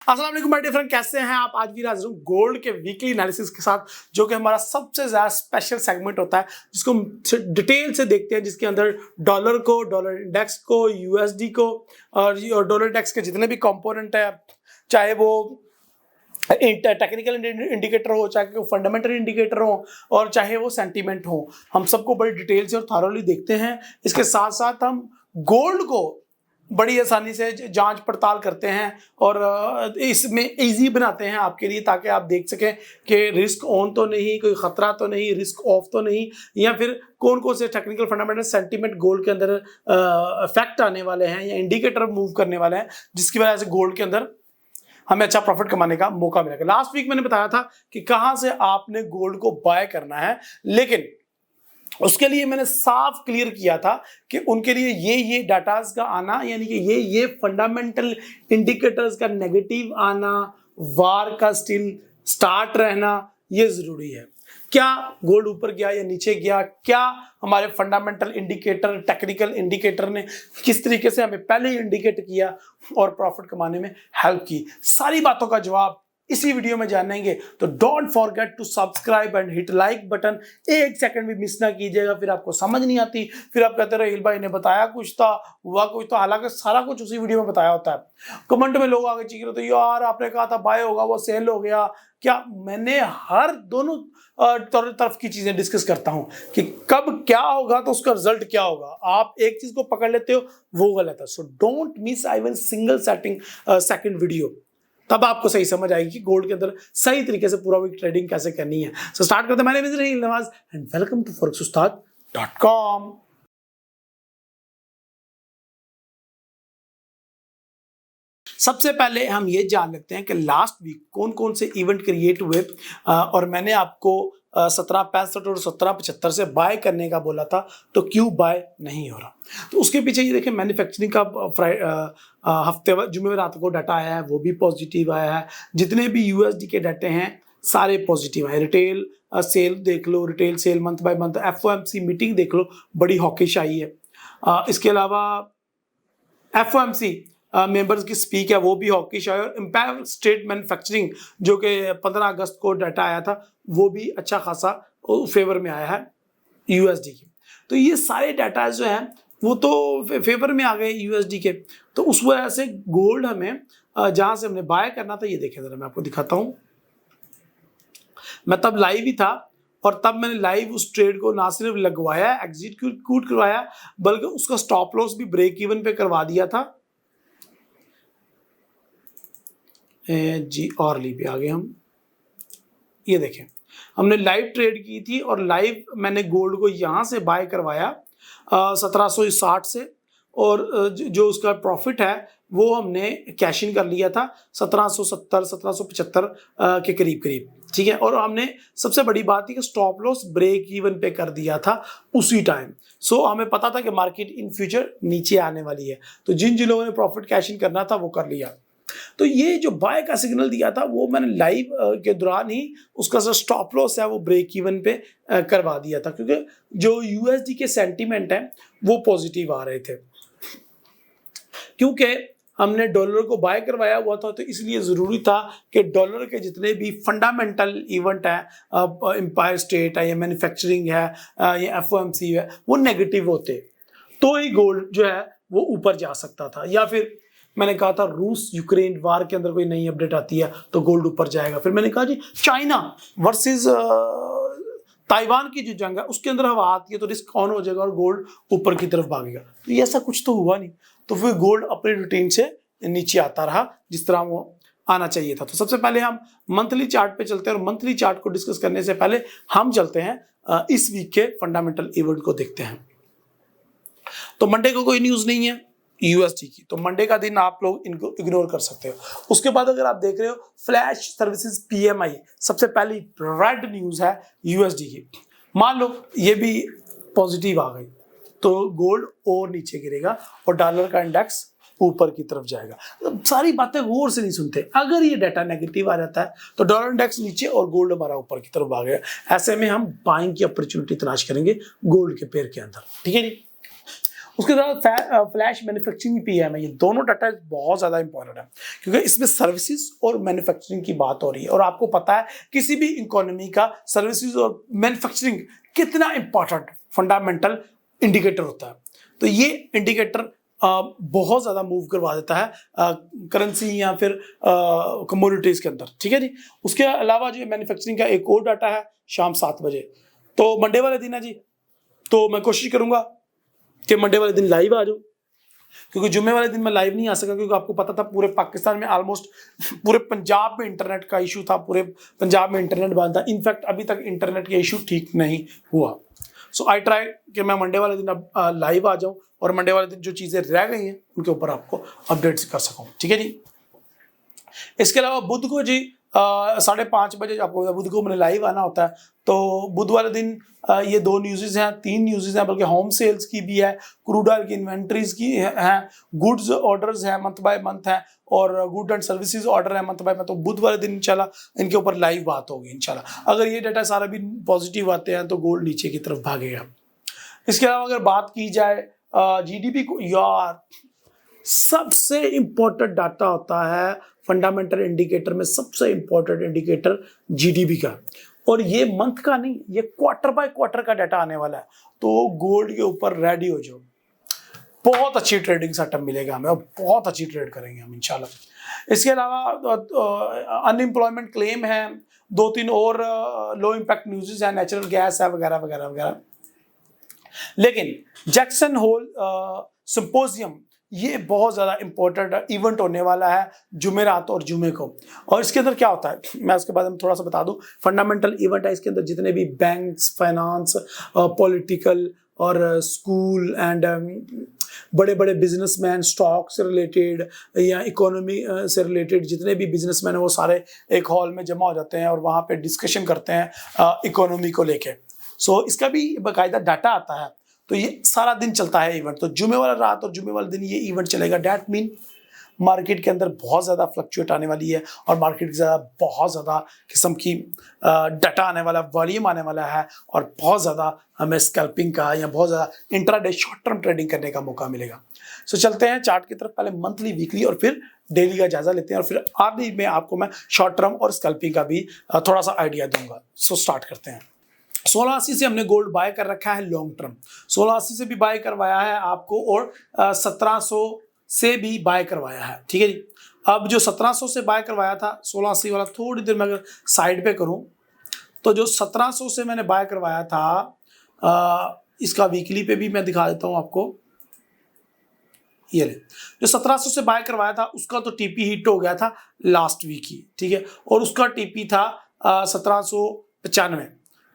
अस्सलाम वालेकुम my dear friend, कैसे हैं आप। आज भी हाजिर हूं गोल्ड के वीकली एनालिसिस के साथ, जो कि हमारा सबसे ज्यादा स्पेशल सेगमेंट होता है, जिसको हम डिटेल से देखते हैं, जिसके अंदर डॉलर को, डॉलर इंडेक्स को, यूएसडी को और डॉलर इंडेक्स के जितने भी कंपोनेंट है, चाहे वो टेक्निकल इंडिकेटर हो, चाहे वो फंडामेंटल इंडिकेटर हो और चाहे वो सेंटीमेंट हो, हम सबको बड़ी डिटेल से और थारोली देखते हैं। इसके साथ साथ हम गोल्ड को बड़ी आसानी से जांच पड़ताल करते हैं और इसमें इजी बनाते हैं आपके लिए, ताकि आप देख सकें कि रिस्क ऑन तो नहीं, कोई खतरा तो नहीं, रिस्क ऑफ तो नहीं, या फिर कौन कौन से टेक्निकल फंडामेंटल सेंटीमेंट गोल्ड के अंदर इफेक्ट आने वाले हैं या इंडिकेटर मूव करने वाले हैं, जिसकी वजह से गोल्ड के अंदर हमें अच्छा प्रॉफिट कमाने का मौका मिलेगा। लास्ट वीक मैंने बताया था कि कहां से आपने गोल्ड को बाय करना है, लेकिन उसके लिए मैंने साफ क्लियर किया था कि उनके लिए ये डाटास का आना, यानी कि ये फंडामेंटल इंडिकेटर्स का नेगेटिव आना, वार का स्टिल स्टार्ट रहना, ये जरूरी है। क्या गोल्ड ऊपर गया या नीचे गया, क्या हमारे फंडामेंटल इंडिकेटर, टेक्निकल इंडिकेटर ने किस तरीके से हमें पहले ही इंडिकेट किया और प्रॉफिट कमाने में हेल्प की, सारी बातों का जवाब इसी वीडियो में जानेंगे। तो don't forget to subscribe and hit like button. एक सेकंड भी मिस ना कीजिएगा, फिर आपको समझ नहीं आती, फिर आप कहते रहे हिल भाई ने बताया कुछ था, हुआ कुछ था, हालांकि सारा कुछ उसी वीडियो में बताया होता है। कमेंट में लोग आगे चीख रहे थे यार आपने कहा था बाय होगा, वो सेल हो गया। क्या मैंने हर दोनों तरफ की चीजें डिस्कस करता हूं कि कब क्या होगा तो उसका रिजल्ट क्या होगा। आप एक चीज को पकड़ लेते हो वो गलत है। So don't miss even single second video, तब आपको सही समझ आएगी कि गोल्ड के अंदर सही तरीके से पूरा वीक ट्रेडिंग कैसे करनी है। सो स्टार्ट करते हैं। My name is Raheel Nawaz and welcome to forex-ustad.com। सबसे पहले हम ये जान लेते हैं कि लास्ट वीक कौन कौन से इवेंट क्रिएट हुए और मैंने आपको 1765 और 1775 से बाय करने का बोला था, तो क्यों बाय नहीं हो रहा। तो उसके पीछे ये देखें, मैन्युफैक्चरिंग का हफ्ते जुमे रात को डाटा आया है, वो भी पॉजिटिव आया है। जितने भी यूएसडी के डाटे हैं सारे पॉजिटिव आए। रिटेल सेल देख लो, retail sale month by month, FOMC meeting देख लो, बड़ी हॉकिश आई है। इसके अलावा एफओएमसी मेंबर्स की स्पीक है, वो भी हॉकिश आया। और एम्पायर स्टेट मैन्युफैक्चरिंग जो कि 15 अगस्त को डाटा आया था, वो भी अच्छा खासा फेवर में आया है यूएसडी की। तो ये सारे डाटा जो है वो तो फेवर में आ गए यूएसडी के। तो उस वजह से गोल्ड हमें जहां से हमने बाय करना था, ये देखें जरा मैं आपको दिखाता हूं। मैं तब लाइव ही था और तब मैंने लाइव उस ट्रेड को ना सिर्फ लगवाया, एग्जीक्यूट करवाया, बल्कि उसका स्टॉप लॉस भी ब्रेक इवन पे करवा दिया था। जी और ली पे आ गए हम। ये देखें, हमने लाइव ट्रेड की थी और लाइव मैंने गोल्ड को यहां से बाय करवाया 1760 से, और जो उसका प्रॉफिट है वो हमने कैश इन कर लिया था 1770 1775 के करीब करीब, ठीक है। और हमने सबसे बड़ी बात थी कि स्टॉप लॉस ब्रेक इवन पे कर दिया था उसी टाइम। सो हमें पता था कि मार्केट इन फ्यूचर नीचे आने वाली है, तो जिन जिन लोगों ने प्रॉफिट कैश इन करना था वो कर लिया। तो ये जो बाय का सिग्नल दिया था वो मैंने लाइव के दौरान ही उसका जो स्टॉप लॉस है वो ब्रेक इवन पे करवा दिया था, क्योंकि जो यूएसडी के सेंटीमेंट है वो पॉजिटिव आ रहे थे। क्योंकि हमने डॉलर को बाय करवाया हुआ था, तो इसलिए जरूरी था कि डॉलर के जितने भी फंडामेंटल इवेंट है, एम्पायर स्टेट है या मैन्युफैक्चरिंग है या एफओएमसी है, वो नेगेटिव होते, तो ही गोल्ड जो है वो ऊपर जा सकता था। या फिर मैंने कहा था रूस यूक्रेन वार के अंदर कोई नई अपडेट आती है तो गोल्ड ऊपर जाएगा। फिर मैंने कहा जी चाइना वर्सेस ताइवान की जो जंग है उसके अंदर हवा आती है तो रिस्क ऑन हो जाएगा और गोल्ड ऊपर की तरफ भागेगा। तो ये ऐसा कुछ तो हुआ नहीं, तो फिर गोल्ड अपनी रूटीन से नीचे आता रहा जिस तरह वो आना चाहिए था। तो सबसे पहले हम मंथली चार्ट पे चलते हैं, और मंथली चार्ट को डिस्कस करने से पहले हम चलते हैं इस वीक के फंडामेंटल इवेंट को देखते हैं। तो मंडे को कोई न्यूज नहीं है यूएसडी की, तो मंडे का दिन आप लोग इनको इग्नोर कर सकते हो। उसके बाद अगर आप देख रहे हो फ्लैश सर्विसेज पीएमआई, सबसे पहली रेड न्यूज है यूएसडी की। मान लो ये भी पॉजिटिव आ गई तो गोल्ड और नीचे गिरेगा और डॉलर का इंडेक्स ऊपर की तरफ जाएगा। तो सारी बातें गौर से नहीं सुनते। अगर ये डाटा नेगेटिव आ जाता है तो डॉलर इंडेक्स नीचे और गोल्ड हमारा ऊपर की तरफ भागेगा। ऐसे में हम बाइंग की अपॉर्चुनिटी तलाश करेंगे गोल्ड के पेयर के अंदर, ठीक है जी। उसके साथ फ्लैश मैन्युफैक्चरिंग पीएमआई, ये दोनों डाटा बहुत ज़्यादा इंपॉर्टेंट है क्योंकि इसमें सर्विसेज और मैन्युफैक्चरिंग की बात हो रही है। और आपको पता है किसी भी इकोनॉमी का सर्विसेज और मैन्युफैक्चरिंग कितना इंपॉर्टेंट फंडामेंटल इंडिकेटर होता है। तो ये इंडिकेटर बहुत ज़्यादा मूव करवा देता है करेंसी या फिर कमोडिटीज़ के अंदर, ठीक है जी। उसके अलावा जो मैन्युफैक्चरिंग का एक और डाटा है शाम 7 बजे, तो मंडे वाले दिन है जी। तो मैं कोशिश करूंगा कि मंडे वाले दिन लाइव आ जाऊं, क्योंकि जुम्मे वाले दिन मैं लाइव नहीं आ सका क्योंकि आपको पता था पूरे पाकिस्तान में ऑलमोस्ट पूरे पंजाब में इंटरनेट का इशू था, पूरे पंजाब में इंटरनेट बंद था। इनफैक्ट अभी तक इंटरनेट का इशू ठीक नहीं हुआ। सो आई ट्राई कि मैं मंडे वाले दिन अब लाइव आ जाऊं और मंडे वाले दिन जो चीज़ें रह गई हैं उनके ऊपर आपको अपडेट्स कर सकूं, ठीक है जी। इसके अलावा बुध को जी 5:30 बजे आपको बुध को मैंने लाइव आना होता है। तो बुध वाले दिन ये 2 न्यूज़ हैं, 3 न्यूज़ हैं, बल्कि होम सेल्स की भी है, क्रूड ऑयल की इन्वेंट्रीज की हैं, गुड्स ऑर्डर्स हैं मंथ बाय मंथ है, और गुड एंड सर्विसेज ऑर्डर है मंथ बाय मंथ। तो बुध वाले दिन इंशाल्लाह इनके ऊपर लाइव बात होगी इंशाल्लाह। अगर ये डाटा सारा भी पॉजिटिव आते हैं तो गोल्ड नीचे की तरफ भागेगा। इसके अलावा अगर बात की जाए जीडीपी को, यार सबसे इंपॉर्टेंट डाटा होता है फंडामेंटल इंडिकेटर में, सबसे इंपॉर्टेंट इंडिकेटर जीडीपी का, और ये मंथ का नहीं, ये क्वार्टर बाय क्वार्टर का डाटा आने वाला है। तो गोल्ड के ऊपर रेडी हो जाओ, बहुत अच्छी ट्रेडिंग सेटअप मिलेगा हमें और बहुत अच्छी ट्रेड करेंगे हम इंशाल्लाह। इसके अलावा अनएम्प्लॉयमेंट क्लेम है, 2-3 और लो इम्पैक्ट न्यूज़ है, नेचुरल गैस है वगैरह वगैरह वगैरह। लेकिन जैक्सन होल सिंपोजियम ये बहुत ज़्यादा इंपॉर्टेंट इवेंट होने वाला है जुमेरात और जुमे को। और इसके अंदर क्या होता है मैं उसके बारे में थोड़ा सा बता दूं। फंडामेंटल इवेंट है, इसके अंदर जितने भी बैंक्स, फाइनेंस, पॉलिटिकल और स्कूल एंड बड़े बड़े बिजनेसमैन, स्टॉक से रिलेटेड या इकोनॉमी से रिलेटेड जितने भी बिजनेसमैन हैं वो सारे एक हॉल में जमा हो जाते हैं और वहाँ पे डिस्कशन करते हैं इकोनॉमी को लेके। सो इसका भी बाकायदा डाटा आता है। तो ये सारा दिन चलता है इवेंट। तो जुमे वाला रात और जुमे वाले दिन ये इवेंट चलेगा। डैट मीन मार्केट के अंदर बहुत ज़्यादा फ्लक्चुएट आने वाली है और मार्केट के बहुत ज़्यादा किस्म की डाटा आने वाला, वॉल्यूम आने वाला है और बहुत ज़्यादा हमें स्कैल्पिंग का या बहुत ज़्यादा इंट्राडे शॉर्ट टर्म ट्रेडिंग करने का मौका मिलेगा। सो चलते हैं चार्ट की तरफ, पहले मंथली, वीकली और फिर डेली का जायजा लेते हैं और फिर आखिरी में आपको मैं शॉर्ट टर्म और स्कैल्पिंग का भी थोड़ा सा आइडिया दूंगा। सो स्टार्ट करते हैं। 1680 से हमने गोल्ड बाय कर रखा है लॉन्ग टर्म, 1680 से भी बाय करवाया है आपको और 1700 से भी बाय करवाया है, ठीक है जी। अब जो 1700 से बाय करवाया था 1680 वाला, थोड़ी देर में अगर साइड पे करूं तो जो 1700 से मैंने बाय करवाया था इसका वीकली पे भी मैं दिखा देता हूं आपको। ये ले, जो 1700 से बाय करवाया था उसका तो टीपी हिट हो गया था लास्ट वीक ही, ठीक है, और उसका टीपी था 1795,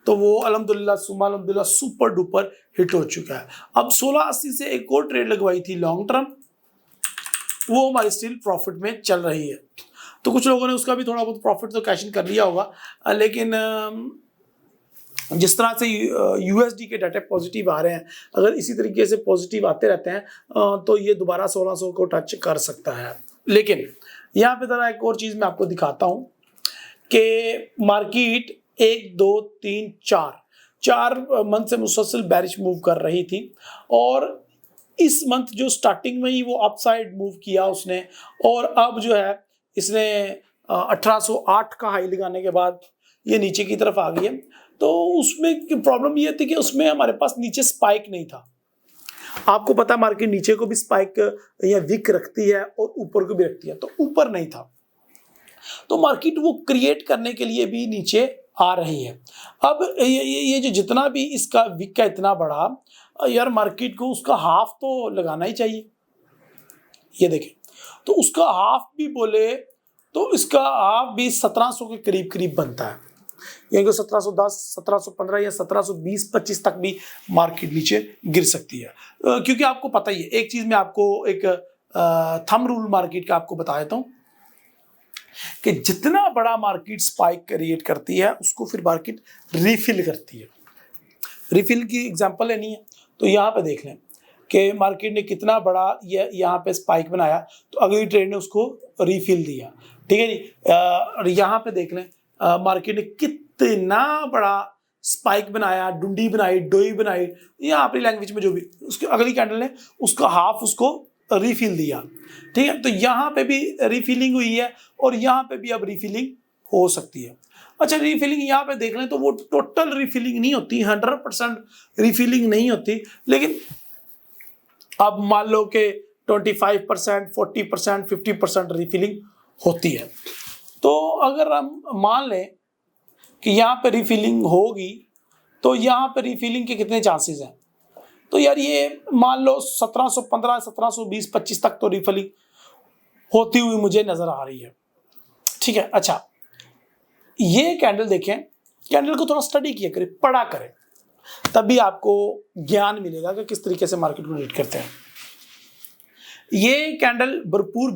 तो वो अल्हम्दुलिल्लाह सुम्मा अल्हम्दुलिल्लाह सुपर डुपर हिट हो चुका है। अब 1680 से एक और ट्रेड लगवाई थी लॉन्ग टर्म, वो हमारी स्टिल प्रॉफिट में चल रही है। तो कुछ लोगों ने उसका भी थोड़ा बहुत प्रॉफिट तो कैश इन कर लिया होगा, लेकिन जिस तरह से यूएसडी के डाटा पॉजिटिव आ रहे हैं, अगर इसी तरीके से पॉजिटिव आते रहते हैं तो ये दोबारा 1600 को टच कर सकता है। लेकिन यहाँ पे जरा एक और चीज़ मैं आपको दिखाता हूँ कि मार्केट 1 2 3 4 मंथ से मुसलसल बैरिश मूव कर रही थी और इस मंथ जो स्टार्टिंग में ही वो अपसाइड मूव किया उसने, और अब जो है इसने 1808 का हाई लगाने के बाद ये नीचे की तरफ आ गई है। तो उसमें प्रॉब्लम ये थी कि उसमें हमारे पास नीचे स्पाइक नहीं था। आपको पता है मार्केट नीचे को भी स्पाइक या विक रखती है और ऊपर को भी रखती है, तो ऊपर नहीं था, तो मार्केट वो क्रिएट करने के लिए भी नीचे आ रही है। अब ये जो जितना भी इसका विक का इतना बड़ा, यार मार्केट को उसका हाफ तो लगाना ही चाहिए। ये देखें, तो उसका हाफ भी बोले तो इसका हाफ भी 1700 के करीब करीब बनता है, यानी कि 1710, 1715 या 1720-25 तक भी मार्केट नीचे गिर सकती है। क्योंकि आपको पता ही है, एक चीज मैं आपको एक थंब रूल मार्केट का आपको बता देता हूँ कि जितना बड़ा मार्केट स्पाइक क्रिएट करती है उसको फिर मार्केट रिफिल करती है। रिफिल की एग्जांपल लेनी है तो यहाँ पे देख लें कि मार्केट ने कितना बड़ा यहाँ पे स्पाइक बनाया, तो अगली ट्रेड ने उसको रिफिल दिया, ठीक है जी। और यहाँ पे देख लें मार्केट ने कितना बड़ा स्पाइक बनाया, डुंडी बनाई, डोई बनाई, या अपनी लैंग्वेज में जो भी, उसकी अगली कैंडल ने उसका हाफ उसको रिफिल दिया। ठीक है, तो यहाँ पे भी रिफिलिंग हुई है और यहाँ पे भी अब रिफिलिंग हो सकती है। अच्छा, रिफिलिंग यहाँ पे देख लें तो वो टोटल रिफिलिंग नहीं होती, 100% रिफिलिंग नहीं होती, लेकिन अब मान लो कि 25%, 40%, 50% रिफिलिंग होती है। तो अगर हम मान लें कि यहाँ पे रिफिलिंग होगी तो यहाँ पे रिफिलिंग के कितने चांसेस हैं? तो यार ये मान लो 1715, 1720, 25 तक तो रिफिलिंग होती हुई मुझे नजर आ रही है। ठीक है, अच्छा ये कैंडल देखें, कैंडल को थोड़ा स्टडी किया करें, पढ़ा करें, तभी आपको ज्ञान मिलेगा कि किस तरीके से मार्केट को रीड करते हैं। ये कैंडल भरपूर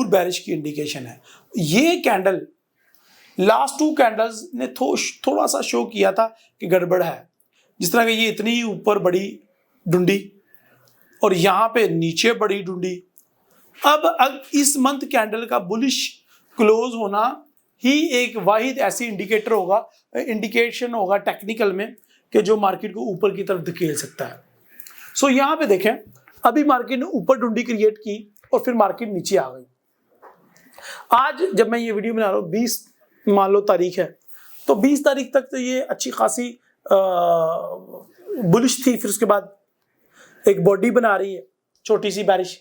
बैरिश की इंडिकेशन है। ये कैंडल लास्ट 2 कैंडल्स ने थोड़ा सा शो किया था कि गड़बड़ है, जिस तरह कि ये इतनी ही ऊपर बड़ी डुंडी और यहाँ पे नीचे बड़ी डुंडी। अब इस मंथ कैंडल का बुलिश क्लोज होना ही एक वाहिद ऐसी इंडिकेशन होगा टेक्निकल में कि जो मार्केट को ऊपर की तरफ धकेल सकता है। सो यहाँ पे देखें, अभी मार्केट ने ऊपर डुंडी क्रिएट की और फिर मार्केट नीचे आ गई। आज जब मैं ये वीडियो बना रहा हूँ 20 मान लो तारीख है, तो 20 तारीख तक तो ये अच्छी खासी बुलिश थी, फिर उसके बाद एक बॉडी बना रही है छोटी सी बैरिश,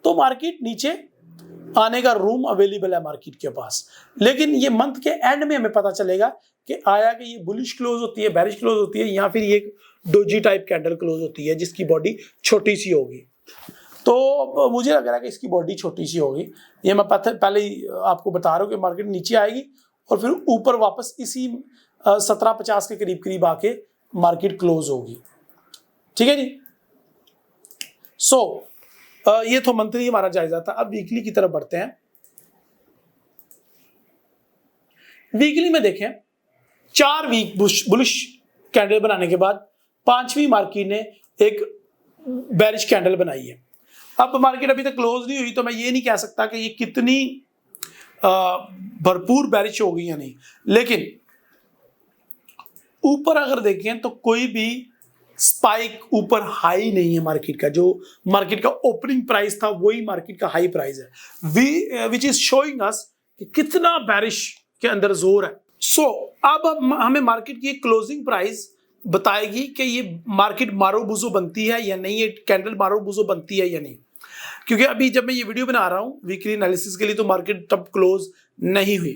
तो मार्केट नीचे आने का रूम अवेलेबल है मार्केट के पास। लेकिन ये मंथ के एंड में हमें पता चलेगा कि आया कि ये बुलिश क्लोज होती है, बैरिश क्लोज होती है, या फिर ये डोजी टाइप कैंडल क्लोज होती है जिसकी बॉडी छोटी सी होगी। तो मुझे लग रहा है कि इसकी बॉडी छोटी सी होगी। ये मैं पहले ही आपको बता रहा हूँ कि मार्केट नीचे आएगी और फिर ऊपर वापस इसी 1750 के करीब आके मार्केट क्लोज होगी। ठीक है जी। सो ये तो मंथली हमारा जायजा था। अब वीकली की तरफ बढ़ते हैं। वीकली में देखें, 4 वीक बुलिश कैंडल बनाने के बाद 5वीं मार्केट ने एक बेरिश कैंडल बनाई है। अब मार्केट अभी तक क्लोज नहीं हुई, तो मैं ये नहीं कह सकता कि ये कितनी भरपूर बेरिश होगी या नहीं, लेकिन ऊपर अगर देखें तो कोई भी स्पाइक ऊपर हाई नहीं है मार्केट का। जो मार्केट का ओपनिंग प्राइस था वही मार्केट का हाई प्राइस है, विच इज शोइंग अस कि कितना बेरिश के अंदर जोर है। सो अब हमें मार्केट की क्लोजिंग प्राइस बताएगी कि ये मार्केट मारोबुजो बनती है या नहीं, ये कैंडल मारोबुजो बनती है या नहीं। क्योंकि अभी जब मैं ये वीडियो बना रहा हूँ वीकली एनालिसिस के लिए, तो मार्केट तब क्लोज नहीं हुई।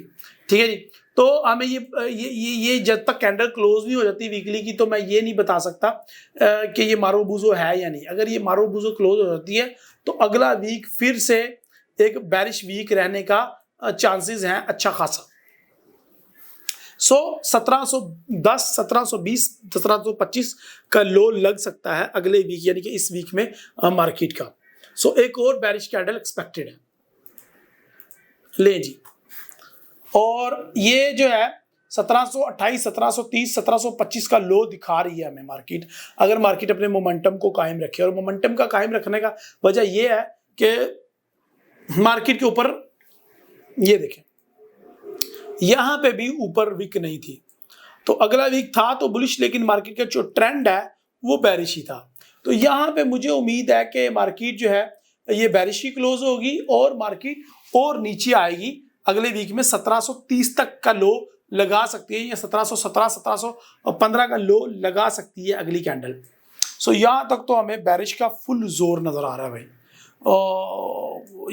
ठीक है जी। तो हमें ये जब तक कैंडल क्लोज नहीं हो जाती वीकली की, तो मैं ये नहीं बता सकता कि ये मारोबुजो है या नहीं। अगर ये मारोबुजो क्लोज हो जाती है तो अगला वीक फिर से एक बेरिश वीक रहने का चांसेस हैं अच्छा खासा। सो 1710, 1720, 1725 का लो लग सकता है अगले वीक, यानी कि इस वीक में मार्केट का। सो एक और बेरिश कैंडल एक्सपेक्टेड है। ले जी, और ये जो है 1728, 1730, 1725 का लो दिखा रही है हमें मार्केट। अगर मार्केट अपने मोमेंटम को कायम रखे, और मोमेंटम का कायम रखने का वजह यह है कि मार्केट के ऊपर ये देखें, यहां पे भी ऊपर वीक नहीं थी, तो अगला वीक था तो बुलिश, लेकिन मार्केट का जो ट्रेंड है वो बेरिश ही था। तो यहां पे मुझे उम्मीद है कि मार्केट जो है ये बेरिश ही क्लोज होगी और मार्केट और नीचे आएगी। अगले वीक में 1730 तक का लो लगा सकती है, या 1717, 1715 का लो लगा सकती है अगली कैंडल। सो यहां तक तो हमें बेरिश का फुल जोर नजर आ रहा है भाई।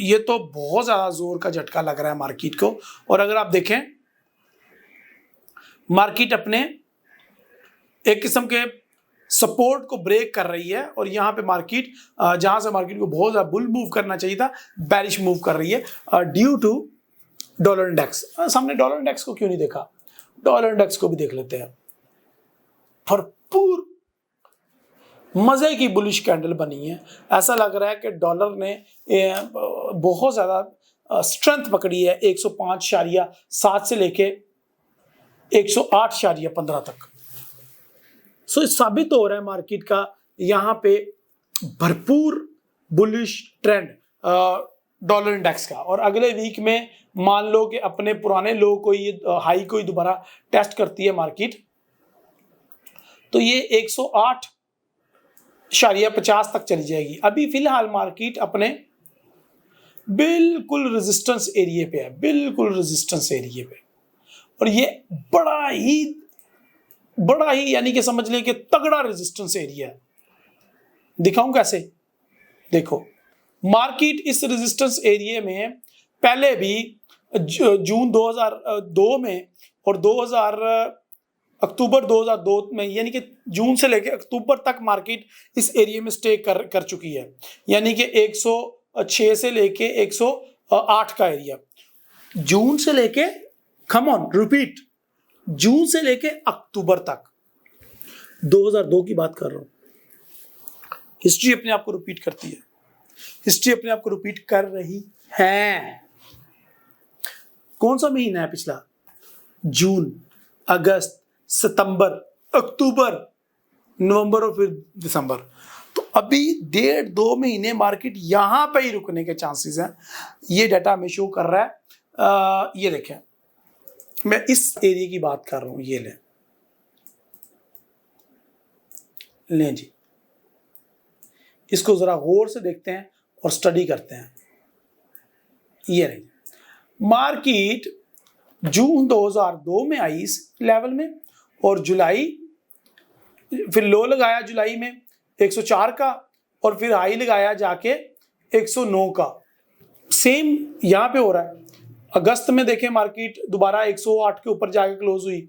ये तो बहुत ज्यादा जोर का झटका लग रहा है मार्केट को। और अगर आप देखें, मार्केट अपने एक किस्म के सपोर्ट को ब्रेक कर रही है, और यहाँ पे मार्केट जहां से मार्केट को बहुत ज्यादा बुल मूव करना चाहिए था, बेरिश मूव कर रही है ड्यू टू डॉलर इंडेक्स। सामने डॉलर इंडेक्स को क्यों नहीं देखा, डॉलर इंडेक्स को भी देख लेते हैं। भरपूर मजे की बुलिश कैंडल बनी है। ऐसा लग रहा है कि डॉलर ने बहुत ज्यादा स्ट्रेंथ पकड़ी है 105.7 से लेके 108.15 तक। सो साबित हो रहा है मार्केट का यहाँ पे भरपूर बुलिश ट्रेंड डॉलर इंडेक्स का, और अगले वीक में मान लो कि अपने पुराने लो को ये हाई को ही दोबारा टेस्ट करती है मार्केट, तो ये 108.50 तक चली जाएगी। अभी फिलहाल मार्केट अपने बिल्कुल रेजिस्टेंस एरिया पे है, बिल्कुल रेजिस्टेंस एरिया पे, और ये बड़ा ही यानी कि समझ लें कि तगड़ा रेजिस्टेंस एरिया है। दिखाऊं कैसे? देखो, मार्केट इस रेजिस्टेंस एरिया में पहले भी जून 2002 में और अक्टूबर 2002 में, यानी कि जून से लेकर अक्टूबर तक मार्केट इस एरिया में स्टे कर चुकी है, यानी कि 106 से लेके 108 का एरिया। जून से लेके, कम ऑन रिपीट, जून से लेके अक्टूबर तक, 2002 की बात कर रहा हूं। हिस्ट्री अपने आप को रिपीट करती है, हिस्ट्री अपने आप को रिपीट कर रही है। कौन सा महीना है पिछला? जून, अगस्त, सितंबर, अक्टूबर, नवंबर और फिर दिसंबर। तो अभी 1.5-2 महीने मार्केट यहां पे ही रुकने के चांसेस हैं। ये डाटा हमें शो कर रहा है। ये देखें, मैं इस एरिया की बात कर रहा हूं, ये लें जी, इसको जरा गौर से देखते हैं और स्टडी करते हैं। ये रही मार्केट जून 2002 में आई इस लेवल में, और जुलाई फिर लो लगाया जुलाई में 104 का, और फिर हाई लगाया जाके 109 का। सेम यहां पे हो रहा है। अगस्त में देखें मार्केट दोबारा 108 के ऊपर जाके क्लोज हुई।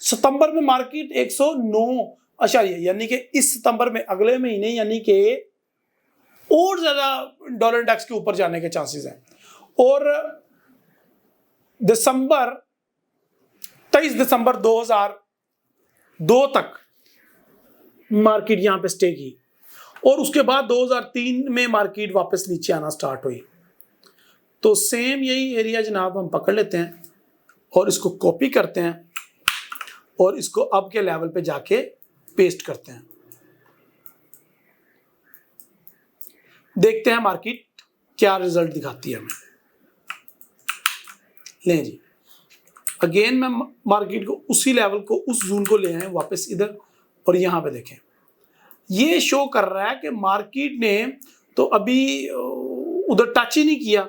सितंबर में मार्केट 109 अशारिया, यानी कि इस सितंबर में अगले महीने यानी कि और ज्यादा डॉलर इंडेक्स के ऊपर जाने के चांसेस हैं। और दिसंबर 23 दिसंबर 2002 तक मार्केट यहां पे स्टे की, और उसके बाद 2003 में मार्केट वापस नीचे आना स्टार्ट हुई। तो सेम यही एरिया जनाब हम पकड़ लेते हैं और इसको कॉपी करते हैं और इसको अब के लेवल पे जाके पेस्ट करते हैं। देखते हैं मार्केट क्या रिजल्ट दिखाती है हमें। लें जी, अगेन मैं मार्केट को उसी लेवल को, उस जोन को ले आए वापस इधर, और यहां पे देखें ये शो कर रहा है कि मार्केट ने तो अभी उधर टच ही नहीं किया।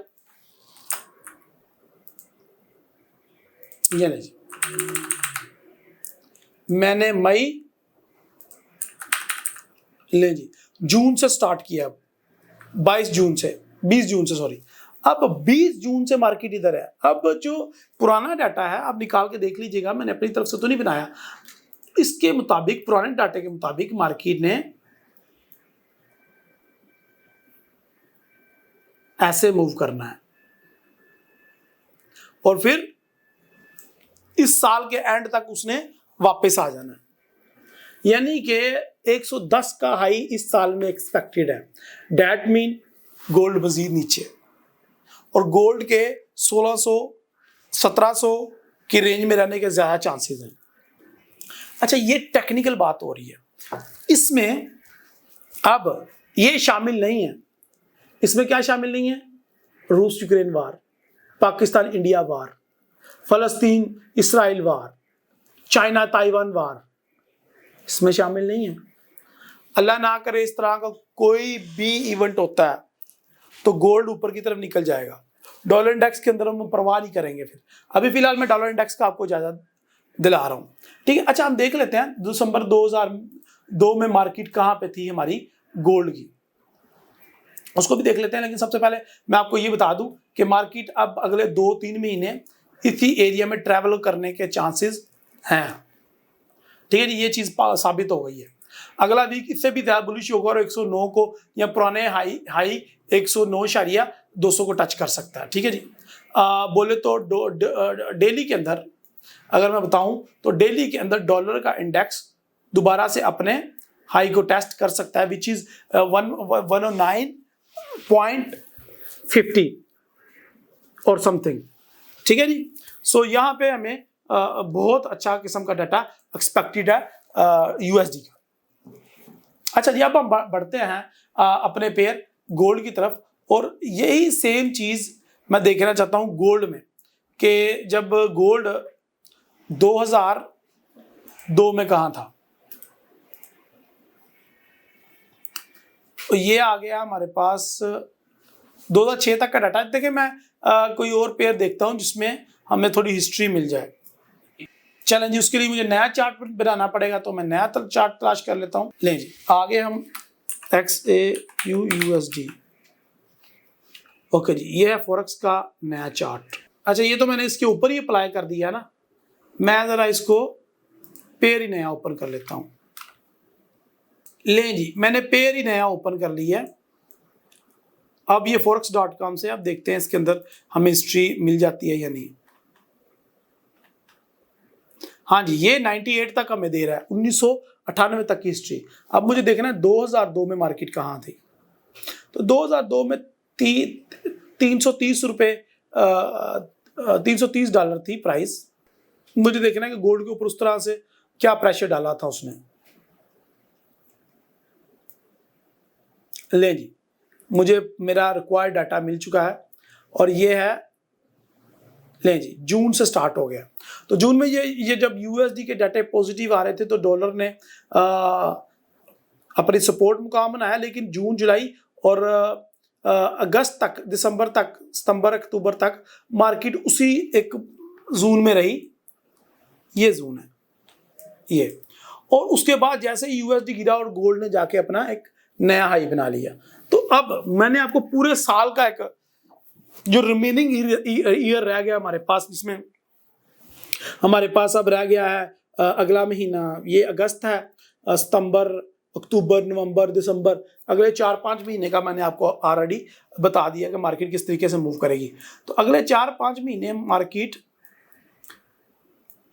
ये नहीं जी, मैंने मई, ले जी, जून से स्टार्ट किया, 20 जून से सॉरी। अब 20 जून से मार्केट इधर है। अब जो पुराना डाटा है आप निकाल के देख लीजिएगा, मैंने अपनी तरफ से तो नहीं बनाया। इसके मुताबिक, पुराने डाटे के मुताबिक मार्केट ने ऐसे मूव करना है और फिर इस साल के एंड तक उसने वापस आ जाना है, यानी कि 110 का हाई इस साल में एक्सपेक्टेड है। दैट मीन गोल्ड मजीद नीचे, और गोल्ड के 1600-1700 की रेंज में रहने के ज्यादा चांसेस हैं। अच्छा, ये टेक्निकल बात हो रही है, इसमें अब ये शामिल नहीं है। इसमें क्या शामिल नहीं है? रूस Ukraine war, Pakistan India war, फलस्तीन Israel war, China Taiwan war, इसमें शामिल नहीं है। अल्लाह ना करे इस तरह का कोई भी इवेंट होता है तो गोल्ड ऊपर की तरफ निकल जाएगा। डॉलर इंडेक्स के अंदर हम परवाह नहीं करेंगे। फिर अभी फिलहाल मैं डॉलर इंडेक्स का आपको ज्यादा दिला रहा हूं, ठीक है। अच्छा, हम देख लेते हैं दिसंबर 2002 में मार्केट कहां पे थी हमारी गोल्ड की, उसको भी देख लेते हैं। लेकिन सबसे पहले मैं आपको ये बता दूं कि मार्केट अब अगले 2-3 महीने इसी एरिया में ट्रैवल करने के चांसेस हैं, ठीक है जी। ये चीज साबित हो गई है। अगला वीक इससे भी ज्यादा बुलिश होगा और 109 को या पुराने हाई 109.200 को टच कर सकता है, ठीक है जी। बोले तो डेली के अंदर अगर मैं बताऊं तो डेली के अंदर डॉलर का इंडेक्स दोबारा से अपने हाई को टेस्ट कर सकता है, विच इज 109.50 और समथिंग, ठीक है जी। सो यहाँ पे हमें बहुत अच्छा किस्म का डाटा एक्सपेक्टेड है यूएसडी का। अच्छा जी, अब हम बढ़ते हैं अपने पेयर गोल्ड की तरफ, और यही सेम चीज मैं देखना चाहता हूं गोल्ड में, कि जब गोल्ड 2002 में कहां था, तो ये आ गया हमारे पास 2006 तक का डाटा। देखिए मैं कोई और पेयर देखता हूं जिसमें हमें थोड़ी हिस्ट्री मिल जाए। चलें जी, उसके लिए मुझे नया चार्ट बनाना पड़ेगा, तो मैं नया चार्ट तलाश कर लेता हूं। लें जी, आगे हम XAUUSD, ओके जी, ये है फॉरेक्स का नया चार्ट। अच्छा, ये तो मैंने इसके ऊपर ही अप्लाई कर दिया ना, मैं जरा इसको पेयर ही नया ओपन कर लेता हूं। लें जी, मैंने पेयर ही नया ओपन कर लिया है। अब ये forex.com से आप देखते हैं इसके अंदर हमें हिस्ट्री मिल जाती है या नहीं। हाँ जी, ये 98 तक हमें दे रहा है, 1998 तक की हिस्ट्री। अब मुझे देखना है 2002 में मार्केट कहाँ थी। तो 2002 में 330 रुपये, $330 थी प्राइस। मुझे देखना है कि गोल्ड के ऊपर उस तरह से क्या प्रेशर डाला था उसने। ले जी, मुझे मेरा रिक्वायर्ड डाटा मिल चुका है और ये है, ले जी, जून से स्टार्ट हो गया। तो जून में ये जब यूएसडी के डाटे पॉजिटिव आ रहे थे तो डॉलर ने अपनी सपोर्ट मुकाम बनाया, लेकिन जून जुलाई और अगस्त तक, दिसंबर तक, सितंबर अक्टूबर तक मार्केट उसी एक जोन में रही। ये जोन है ये, और उसके बाद जैसे यूएसडी गिरा और गोल्ड ने जाके अपना एक नया हाई बना लिया। तो अब मैंने आपको पूरे साल का एक जो रिमेनिंग ईयर रह गया हमारे पास, जिसमें हमारे पास अब रह गया है अगला महीना, ये अगस्त है, सितंबर, अक्टूबर, नवंबर, दिसंबर, अगले 4-5 महीने का मैंने आपको ऑलरेडी बता दिया कि मार्केट किस तरीके से मूव करेगी। तो अगले 4-5 महीने मार्केट,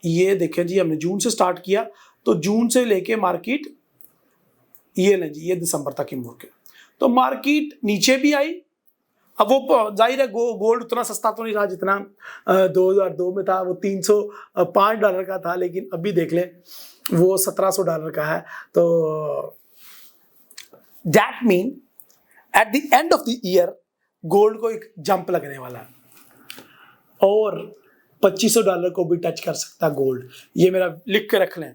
ये देखें जी, हमने जून से स्टार्ट किया, तो जून से लेके मार्केट ये लें जी, ये दिसंबर तक ही मूव किया। तो मार्केट नीचे भी आई। अब वो जाहिर है गोल्ड उतना सस्ता तो नहीं रहा जितना 2002 में था, वो $305 का था, लेकिन अभी देख लें वो $1700 का है। तो that mean at the end of the year gold को एक जंप लगने वाला है और $2500 को भी टच कर सकता है गोल्ड। ये मेरा लिख के रख लें।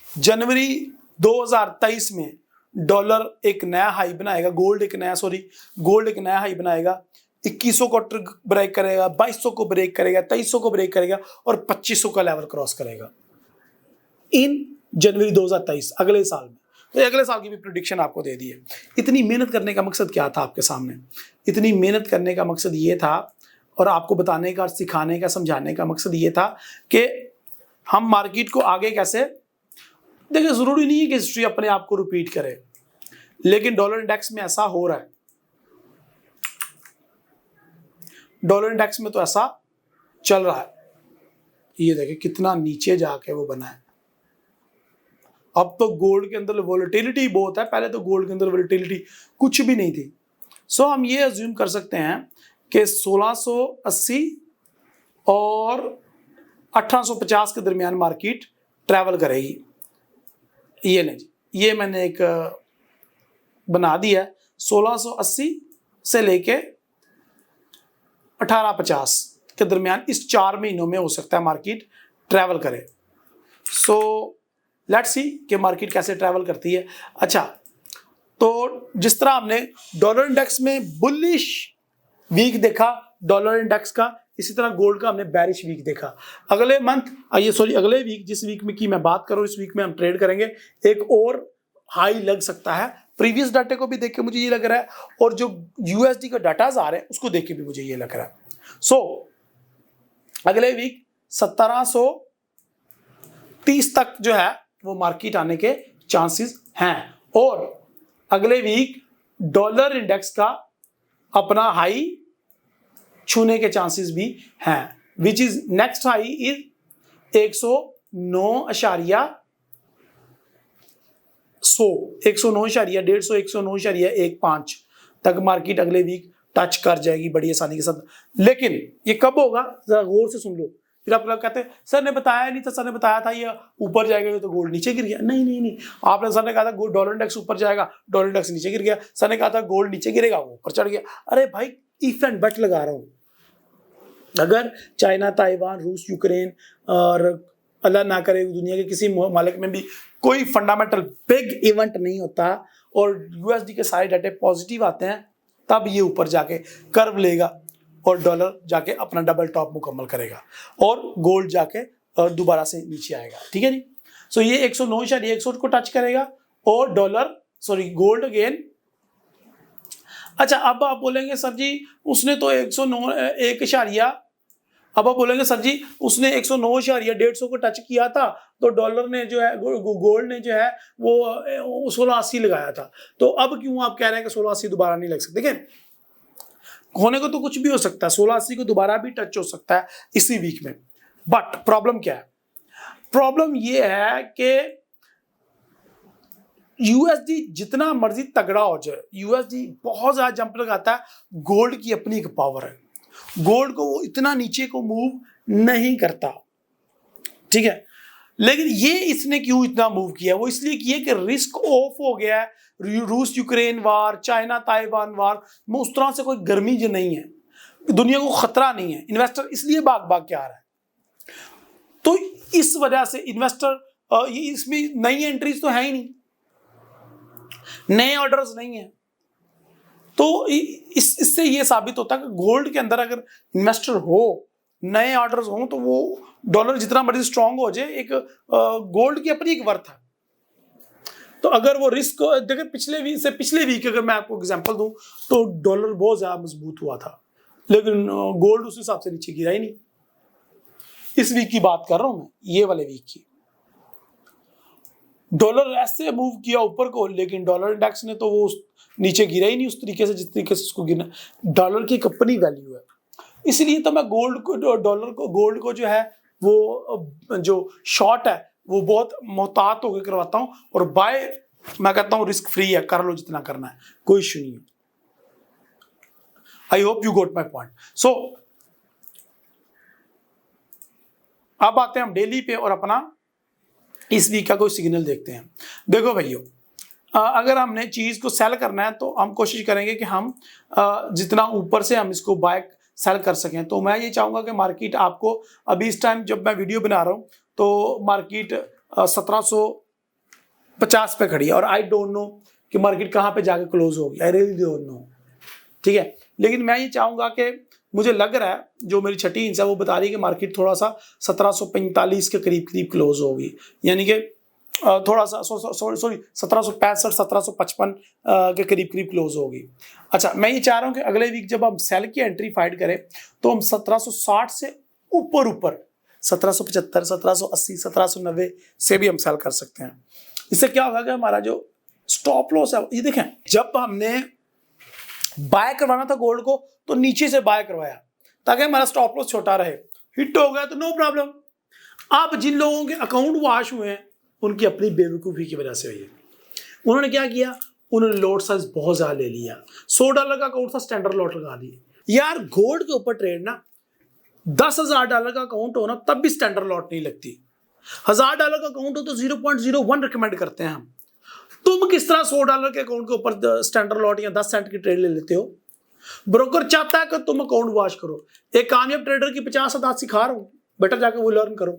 जनवरी 2023 में डॉलर एक नया हाई बनाएगा, गोल्ड एक नया हाई बनाएगा, 2100 को ब्रेक करेगा, 2200 को ब्रेक करेगा, 2300 को ब्रेक करेगा और 2500 का लेवल क्रॉस करेगा इन जनवरी 2023, अगले साल में। तो अगले साल की भी प्रेडिक्शन आपको दे दी है। इतनी मेहनत करने का मकसद क्या था आपके सामने? इतनी मेहनत करने का मकसद ये था, और आपको बताने का, सिखाने का, समझाने का मकसद ये था कि हम मार्केट को आगे कैसे, देखिए जरूरी नहीं है कि हिस्ट्री अपने आप को रिपीट करे, लेकिन डॉलर इंडेक्स में ऐसा हो रहा है। डॉलर इंडेक्स में तो ऐसा चल रहा है। ये देखिए कितना नीचे जाके वो बना है। अब तो गोल्ड के अंदर वोलेटिलिटी बहुत है, पहले तो गोल्ड के अंदर वोलेटिलिटी कुछ भी नहीं थी। सो हम ये अज्यूम कर सकते हैं कि 1680 और 1850 के दरमियान मार्केट ट्रैवल करेगी। ये नहीं जी, ये मैंने एक बना दिया है, 1680 से लेके 1850 के दरमियान इस 4 महीनों में हो सकता है मार्केट ट्रैवल करे। सो लेट्स सी कि मार्केट कैसे ट्रैवल करती है। अच्छा, तो जिस तरह हमने डॉलर इंडेक्स में बुलिश वीक देखा डॉलर इंडेक्स का, इसी तरह गोल्ड का हमने बेरिश वीक देखा। अगले वीक, जिस वीक में की मैं बात करूं, इस वीक में हम ट्रेड करेंगे, एक और हाई लग सकता है। प्रीवियस डाटे को भी देख के मुझे ये लग रहा है, और जो यूएसडी का डाटा आ रहे हैं उसको देख के भी मुझे ये लग रहा है। सो अगले वीक 1730 तक जो है वो मार्केट आने के चांसेस हैं, और अगले वीक डॉलर इंडेक्स का अपना हाई छूने के चांसेस भी हैं, which is next high is 109.105 तक मार्केट अगले वीक टच कर जाएगी बड़ी आसानी के साथ। लेकिन ये कब होगा, जरा गौर से सुन लो, फिर आप लोग कहते हैं सर ने बताया नहीं था, सर ने बताया था ये ऊपर जाएगा तो गोल्ड नीचे गिर गया। नहीं नहीं नहीं, आपने सर ने कहा था डॉलर इंडेक्स ऊपर जाएगा, डॉलर इंडेक्स नीचे गिर गया। सर ने कहा था गोल्ड नीचे गिरेगा, वो ऊपर चढ़ गया। अरे भाई इफ एंड बट लगा रहा हूँ। अगर चाइना, ताइवान, रूस, यूक्रेन और अल्लाह ना करे दुनिया के किसी मालिक में भी कोई फंडामेंटल बिग इवेंट नहीं होता और यूएसडी के सारे डाटे पॉजिटिव आते हैं, तब ये ऊपर जाके कर्व लेगा और डॉलर जाके अपना डबल टॉप मुकम्मल करेगा और गोल्ड जाके दोबारा से नीचे आएगा। ठीक है जी। सो ये 109.61 को टच करेगा और गोल्ड अगेन। अच्छा, अब आप बोलेंगे सर जी उसने तो 109 अब आप बोलेंगे सर जी उसने 109.150 को टच किया था तो डॉलर ने जो है गोल्ड ने जो है वो 1680 लगाया था, तो अब क्यों आप कह रहे हैं कि 1680 दोबारा नहीं लग सकते? देखिए होने को तो कुछ भी हो सकता है, 1680 को दोबारा भी टच हो सकता है इसी वीक में। बट प्रॉब्लम क्या है? प्रॉब्लम ये है कि यूएसडी जितना मर्जी तगड़ा हो जाए, यूएसडी बहुत ज्यादा जंप लगाता है। गोल्ड की अपनी एक पावर है, गोल्ड को वो इतना नीचे को मूव नहीं करता। ठीक है, लेकिन ये इसने क्यों इतना मूव किया? वो इसलिए किया कि रिस्क ऑफ हो गया है। रूस यूक्रेन वार, चाइना ताइवान वार में उस तरह से कोई गर्मी जो नहीं है, दुनिया को खतरा नहीं है, इन्वेस्टर इसलिए भाग भाग के आ रहा है। तो इस वजह से इन्वेस्टर इसमें नई एंट्रीज तो है ही नहीं, नए ऑर्डर्स नहीं है, तो इससे ये साबित होता है कि गोल्ड के अंदर अगर इन्वेस्टर हो, नए ऑर्डर्स हो, तो वो डॉलर जितना मर्जी स्ट्रांग हो जाए, एक गोल्ड की अपनी एक वर्थ है। तो अगर वो रिस्क देखिए पिछले वीक अगर मैं आपको एग्जांपल दूं तो डॉलर बहुत ज्यादा मजबूत हुआ था, लेकिन गोल्ड उस हिसाब से नीचे गिरा ही नहीं। इस वीक की बात कर रहा हूं मैं, ये वाले वीक की। डॉलर ऐसे मूव किया ऊपर को, लेकिन डॉलर इंडेक्स ने तो वो नीचे गिरा ही नहीं उस तरीके से जिस तरीके से उसको गिरना। डॉलर की एक अपनी वैल्यू है, इसलिए तो मैं गोल्ड को जो है वो जो शॉर्ट है वो बहुत मोहतात होकर करवाता हूं, और बाय मैं कहता हूं रिस्क फ्री है, कर लो जितना करना है, कोई इश्यू नहीं है। I hope you got my point. So अब आते हैं हम डेली पे और अपना इस वीक का कोई सिग्नल देखते हैं। देखो भाइयों, अगर हमने चीज को सेल करना है तो हम कोशिश करेंगे कि हम जितना ऊपर से हम इसको बाय सेल कर सकें। तो मैं ये चाहूंगा कि मार्केट आपको अभी इस टाइम जब मैं वीडियो बना रहा हूं तो मार्केट 1750 पे खड़ी है, और आई डोंट नो कि मार्केट कहां पे जाके क्लोज होगी, आई रियली डोंट नो। ठीक है, लेकिन मैं ये चाहूंगा कि मुझे लग रहा है जो मेरी छठी इंच है वो बता रही है कि मार्केट थोड़ा सा 1745 के करीब क्लोज होगी, यानी कि थोड़ा सा 1765 1755 के करीब क्लोज होगी। अच्छा, मैं ये चाह रहा हूं कि अगले वीक जब हम सेल की एंट्री फाइंड करें तो हम 1760 से ऊपर 1775 1780 1790 से भी हम सेल कर सकते हैं। इससे क्या होगा कि हमारा जो स्टॉप लॉस है, ये देखें, जब हमने बाय करवाना था गोल्ड को तो नीचे से बाय करवाया ताकि हमारा स्टॉप लॉस छोटा रहे। हिट हो गया तो नो प्रॉब्लम। अब जिन लोगों के अकाउंट वॉश हुए हैं उनकी अपनी बेवकूफ़ी की वजह से हुई है। उन्होंने क्या किया, उन्होंने लॉट साइज बहुत ज्यादा ले लिया। $100 का अकाउंट था, स्टैंडर्ड लॉट लगा दिए। यार गोल्ड के ऊपर ट्रेड ना, $10,000 का अकाउंट हो ना तब भी स्टैंडर्ड लॉट नहीं लगती। $1,000 का अकाउंट हो तो 0.01 रिकमेंड करते हैं हम। तुम किस तरह $100 के अकाउंट के ऊपर स्टैंडर्ड लॉट या 10 सेंट की ट्रेड ले लेते हो? ब्रोकर चाहता है कि तुम अकाउंट वॉश करो। एक कामयाब ट्रेडर की 50 आदत सिखा रहा हूं, बेटर जाकर वो लर्न करो।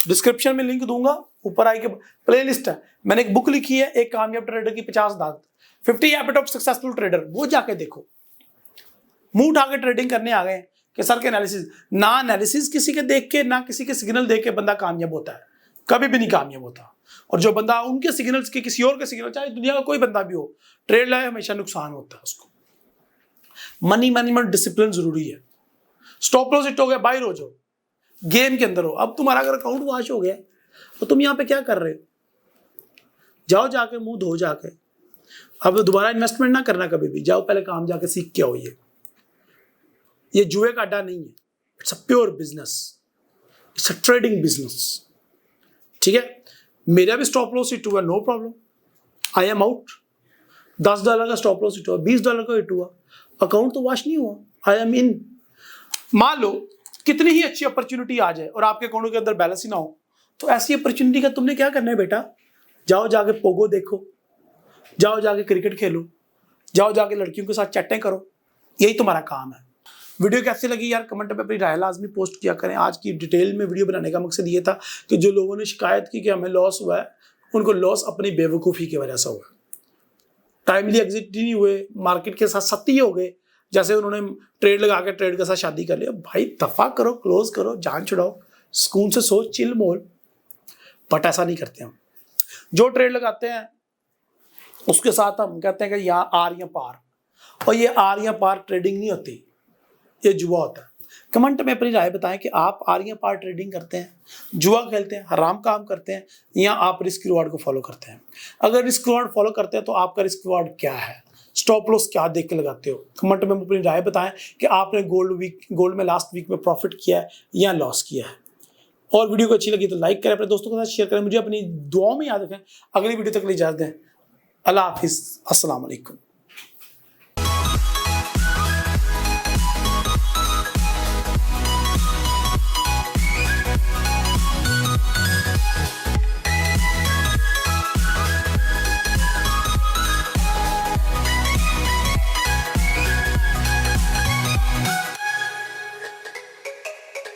डिस्क्रिप्शन में लिंक दूंगा, ऊपर आई के प्लेलिस्ट है, मैंने एक बुक लिखी है, एक कामयाब ट्रेडर की 50 आदत, 50 हैबिट ऑफ सक्सेसफुल ट्रेडर, वो जाके देखो। मुंह उठा के ट्रेडिंग करने आ गए कि सर के एनालिसिस किसी के देख के ना किसी के सिग्नल देख के बंदा कामयाब होता है, कभी भी नहीं कामयाब होता। और जो बंदा उनके सिग्नल्स के किसी और के सिग्नल, चाहे दुनिया का कोई बंदा भी हो, ट्रेड लाए हमेशा नुकसान होता है उसको। मनी मैनेजमेंट डिसिप्लिन जरूरी है। स्टॉप लॉस हिट हो गया, बाहर हो जाओ, गेम के अंदर हो। अब तुम्हारा अगर अकाउंट वॉश हो गया तो तुम यहां पे क्या कर रहे हो? जाओ जाके मुंह धो जाके, अब दोबारा इन्वेस्टमेंट ना करना कभी भी, जाओ पहले काम जाके सीख के आओ। ये जुए का अड्डा नहीं है, it's a pure business, it's a trading business. ठीक है, मेरा भी स्टॉप लॉस हिट हुआ, no problem, I am out. $10 का स्टॉप लॉस हिट हुआ, $20 का हिट हुआ, अकाउंट तो वॉश नहीं हुआ, आई एम इन। मान लो कितनी ही अच्छी अपॉर्चुनिटी आ जाए और आपके अकाउंट के अंदर बैलेंस ही ना हो, तो ऐसी अपॉर्चुनिटी का तुमने क्या करना है बेटा? जाओ जाके पोगो देखो, जाओ जाके क्रिकेट खेलो, जाओ जाके लड़कियों के साथ चैटें करो, यही तुम्हारा काम है। वीडियो कैसी लगी यार, कमेंट में अपनी राय लाजमी पोस्ट किया करें। आज की डिटेल में वीडियो बनाने का मकसद ये था कि जो लोगों ने शिकायत की कि हमें लॉस हुआ है, उनको लॉस अपनी बेवकूफ़ी की वजह से हुआ। टाइमली एग्जिट नहीं हुए, मार्केट के साथ सत्ती हो गए, जैसे उन्होंने ट्रेड लगा के ट्रेड के साथ शादी कर लिया। भाई दफा करो, क्लोज करो, जान छुड़ाओ, सुकून से सोच, चिल मोल। बट ऐसा नहीं करते हम। जो ट्रेड लगाते हैं उसके साथ हम कहते हैं कि यहाँ आर या पार, और ये आर या पार ट्रेडिंग नहीं होती, ये जुआ होता है। कमेंट में अपनी राय बताएं कि आप आर या पार ट्रेडिंग करते हैं, जुआ खेलते हैं, हराम काम करते हैं, या आप रिस्क रिवार्ड को फॉलो करते हैं। अगर रिस्क रिवार्ड फॉलो करते हैं तो आपका रिस्क रिवार्ड क्या है, स्टॉप लॉस क्या देख के लगाते हो? कमेंट में अपनी राय बताएं कि आपने गोल्ड में लास्ट वीक में प्रॉफिट किया है या लॉस किया है। और वीडियो को अच्छी लगी तो लाइक करें, अपने दोस्तों के साथ शेयर करें, मुझे अपनी दुआओं में याद रखें। अगली वीडियो तक के लिए इजाज़त दें। अल्लाह हाफिज़, अस्सलाम वालेकुम।